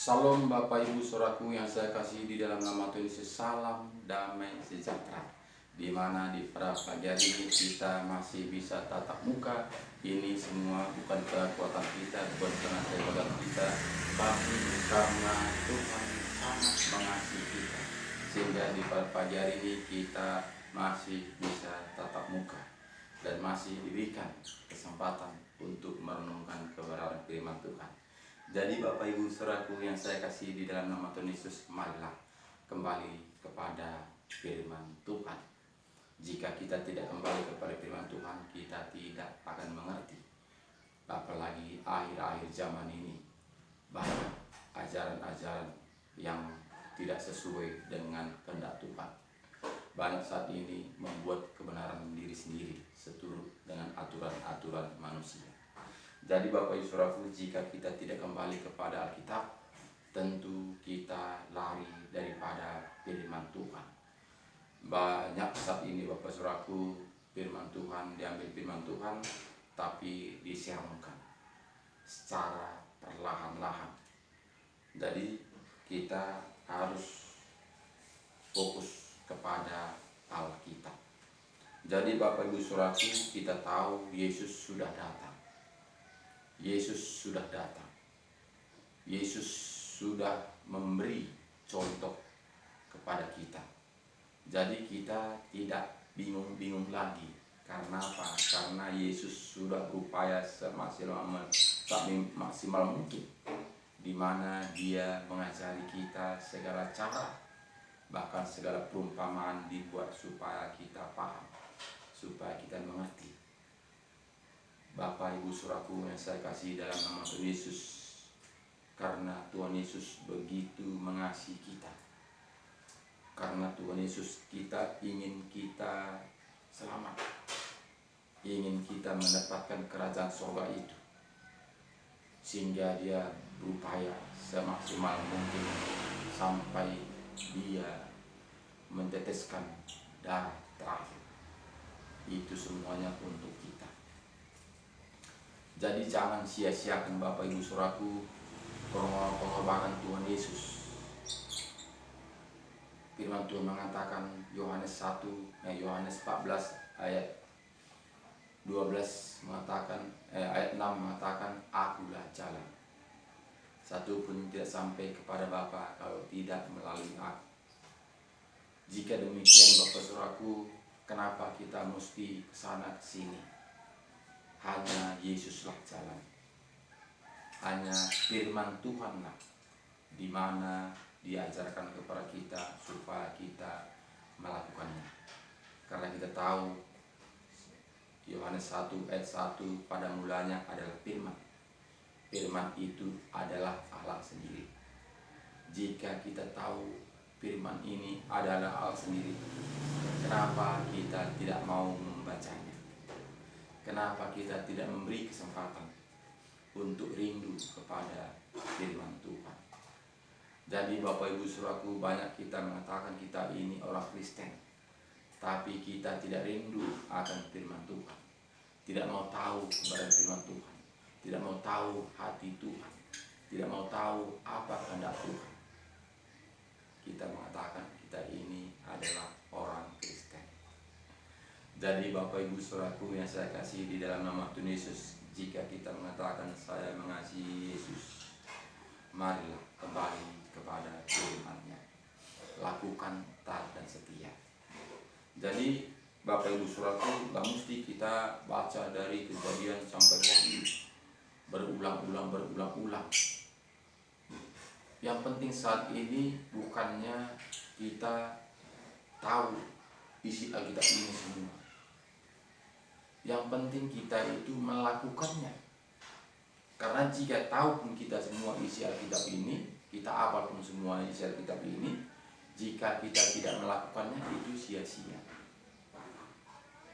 Salam Bapak Ibu Saudaraku yang saya kasihi di dalam nama Tuhan Yesus, salam damai sejahtera. Di mana di pada pagi hari ini kita masih bisa tatap muka. Ini semua bukan kekuatan kita, bukan karena kekuatan kita, tapi karena Tuhan sangat mengasihi kita. Sehingga di pada pagi hari ini kita masih bisa tatap muka dan masih diberikan kesempatan untuk merenungkan kebenaran firman Tuhan. Jadi Bapak Ibu Saudaraku yang saya kasih di dalam nama Tuhan Yesus, marilah kembali kepada firman Tuhan. Jika kita tidak kembali kepada firman Tuhan, kita tidak akan mengerti. Apalagi akhir-akhir zaman ini, banyak ajaran-ajaran yang tidak sesuai dengan kehendak Tuhan. Banyak saat ini membuat kebenaran diri sendiri seturut dengan aturan-aturan manusia. Jadi Bapak Ibu Saudaraku, jika kita tidak kembali kepada Alkitab, tentu kita lari daripada firman Tuhan. Banyak saat ini Bapak Saudaraku, firman Tuhan diambil firman Tuhan, tapi disiarkan secara perlahan-lahan. Jadi kita harus fokus kepada Alkitab. Jadi Bapak Ibu Saudaraku, kita tahu Yesus sudah datang. Yesus sudah datang. Yesus sudah memberi contoh kepada kita. Jadi kita tidak bingung-bingung lagi. Karena apa? Karena Yesus sudah berupaya semaksimal mungkin, di mana Dia mengajari kita segala cara, bahkan segala perumpamaan dibuat supaya kita paham, supaya kita mengerti. Bapak Ibu Saudaraku yang saya kasih dalam nama Tuhan Yesus, karena Tuhan Yesus begitu mengasihi kita, karena Tuhan Yesus kita ingin kita selamat, ingin kita mendapatkan kerajaan surga itu, sehingga Dia berupaya semaksimal mungkin sampai Dia menteteskan darah terakhir. Itu semuanya untuk kita. Jadi jangan sia-siakan Bapak Ibu Saudaraku pengorbanan Tuhan Yesus. Firman Tuhan mengatakan Yohanes 14 ayat 12 mengatakan ayat 6 mengatakan, akulah jalan. Satu pun tidak sampai kepada Bapa kalau tidak melalui aku. Jika demikian Bapak Saudaraku, kenapa kita mesti kesana kesini? Hanya Yesuslah jalan. Hanya firman Tuhanlah di mana diajarkan kepada kita supaya kita melakukannya. Karena kita tahu Yohanes 1 ayat 1, pada mulanya adalah firman. Firman itu adalah Allah sendiri. Jika kita tahu firman ini adalah Allah sendiri, kenapa kita tidak mau membacanya? Kenapa kita tidak memberi kesempatan untuk rindu kepada firman Tuhan? Jadi Bapak Ibu Saudaraku, banyak kita mengatakan kita ini orang Kristen, tapi kita tidak rindu akan firman Tuhan, tidak mau tahu kepada firman Tuhan, tidak mau tahu hati Tuhan, tidak mau tahu apa kehendak Tuhan. Kita mengatakan kita ini adalah orang Kristen. Jadi Bapak Ibu Saudaraku yang saya kasih di dalam nama Tuhan Yesus, jika kita mengatakan saya mengasihi Yesus, marilah kembali kepada firman-Nya. Lakukan taat dan setia. Jadi Bapak Ibu Saudaraku, gak mesti kita baca dari Kejadian sampai Wahyu berulang-ulang. Yang penting saat ini bukannya kita tahu isi Alkitab ini semua. Yang penting kita itu melakukannya. Karena jika tahu pun kita semua isi Alkitab ini, kita hafal pun semua isi Alkitab ini, jika kita tidak melakukannya, itu sia-sia.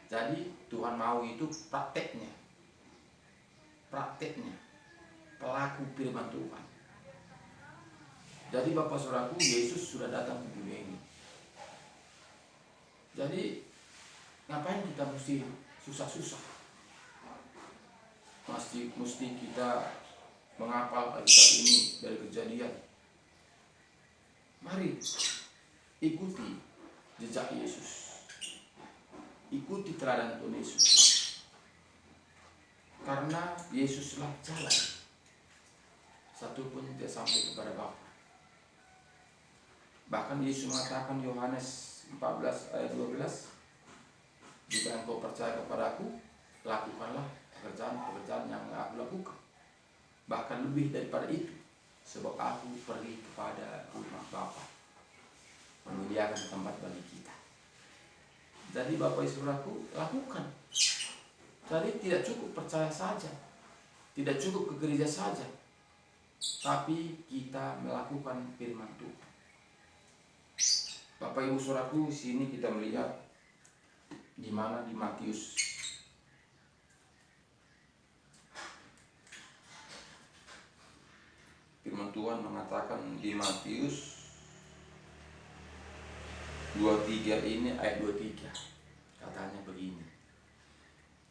Jadi Tuhan mau itu prakteknya, pelaku firman Tuhan. Jadi Bapak Saudaraku, Yesus sudah datang ke dunia ini. Jadi ngapain kita mesti susah-susah? Mesti kita menghafal Alkitab ini dari Kejadian Mari ikuti jejak Yesus, ikuti teladan Tuhan Yesus, karena Yesuslah jalan, satu pun tidak sampai kepada Bapa. Bahkan Yesus mengatakan, Yohanes 14 ayat 12, jika engkau percaya kepadaku, lakukanlah pekerjaan-pekerjaan yang aku lakukan. Bahkan lebih daripada itu, sebab aku pergi kepada rumah Bapa, menyediakan tempat bagi kita. Jadi Bapak Ibu Saudaraku, lakukan. Jadi tidak cukup percaya saja, tidak cukup ke gereja saja, tapi kita melakukan firman Tuhan. Bapak Ibu Saudaraku, sini kita melihat di mana di Matius. Firman Tuhan mengatakan di Matius 23 ini ayat 23. Katanya begini.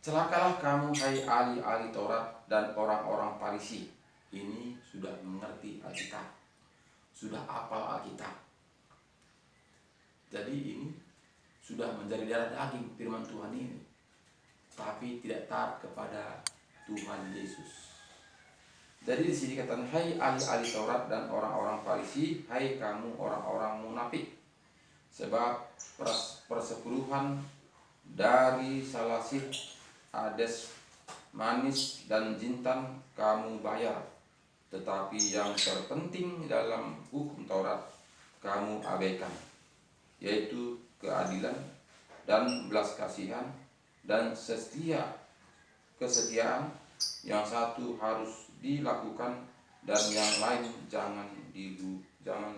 Celakalah kamu hai ahli-ahli Taurat dan orang-orang Farisi. Ini sudah mengerti Alkitab, sudah hafal Alkitab. Jadi ini sudah menjadi darah daging firman Tuhan ini, tapi tidak taat kepada Tuhan Yesus. Jadi di sini katakan, hai ahli-ahli Taurat dan orang-orang Farisi, hai kamu orang-orang munafik, sebab persepuluhan dari salasih, ades, manis dan jintan kamu bayar, tetapi yang terpenting dalam hukum Taurat kamu abaikan, yaitu keadilan dan belas kasihan dan kesetiaan. Yang satu harus dilakukan dan yang lain jangan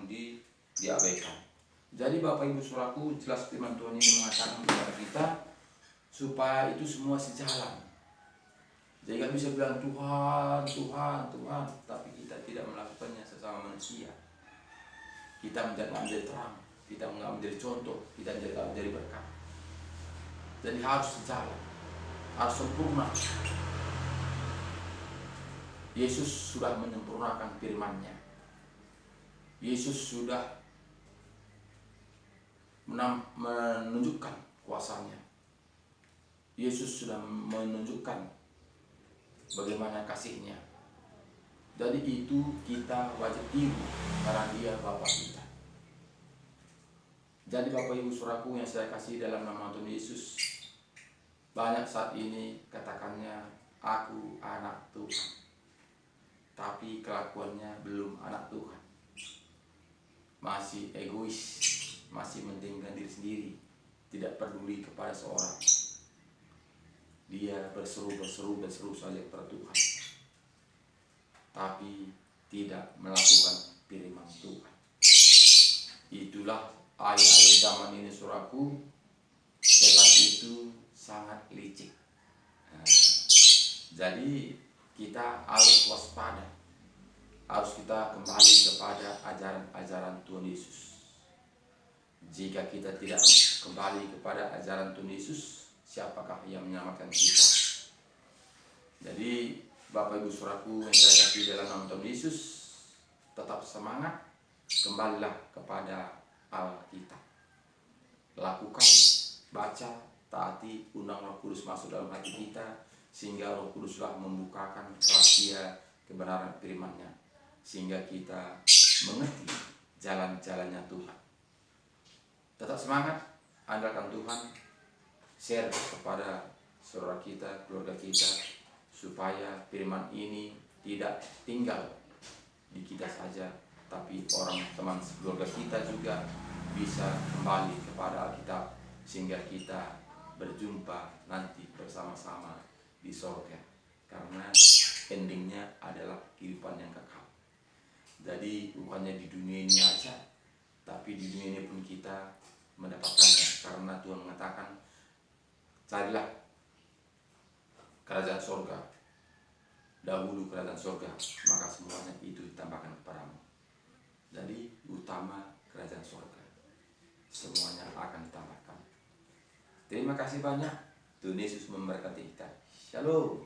diabaikan. Jadi Bapak Ibu Saudaraku, jelas firman Tuhan ini mengatakan kepada kita supaya itu semua sejalan. Jadi kan bisa bilang Tuhan, Tuhan, Tuhan, tapi kita tidak melakukannya sesama manusia. Kita nggak menjadi terang, kita nggak menjadi contoh, kita nggak menjadi berkat. Jadi harus sejalan, harus sempurna. Yesus sudah menyempurnakan firman-Nya. Yesus sudah menunjukkan kuasa-Nya. Yesus sudah menunjukkan bagaimana kasih-Nya. Jadi itu kita wajib tiru karena Dia Bapa kita. Jadi Bapak Ibu Saudaraku yang saya kasih dalam nama Tuhan Yesus, banyak saat ini katakannya aku anak Tuhan, tapi kelakuannya belum anak Tuhan. Masih egois, masih mentingkan diri sendiri, tidak peduli kepada seorang. Dia berseru saja kepada Tuhan, tapi tidak melakukan firman Tuhan. Itulah akhir-akhir zaman ini Saudaraku, setan itu sangat licik. Jadi kita harus waspada, harus kita kembali kepada ajaran-ajaran Tuhan Yesus. Jika kita tidak kembali kepada ajaran Tuhan Yesus, siapakah yang menyelamatkan kita? Jadi Bapak Ibu Saudaraku yang saya kasih dalam nama Tuhan Yesus, tetap semangat, kembalilah kepada Alkitab. Lakukan, baca, taati, undang Roh Kudus masuk dalam hati kita, sehingga Roh Kuduslah membukakan rahasia kebenaran firman-Nya, sehingga kita mengerti jalan-jalannya Tuhan. Tetap semangat, andalkan Tuhan, share kepada saudara kita, keluarga kita, supaya firman ini tidak tinggal di kita saja, tapi orang teman keluarga kita juga bisa kembali kepada Alkitab, sehingga kita berjumpa nanti bersama-sama di sorga, karena endingnya adalah kehidupan yang kekal. Jadi bukannya di dunia ini aja, tapi di dunia ini pun kita mendapatkannya, karena Tuhan mengatakan carilah kerajaan sorga, dahulu kerajaan sorga, maka semuanya itu ditambahkan kepadamu. Jadi utama kerajaan sorga, semuanya akan ditambahkan. Terima kasih banyak. Tuhan Yesus memberkati kita. Shalom.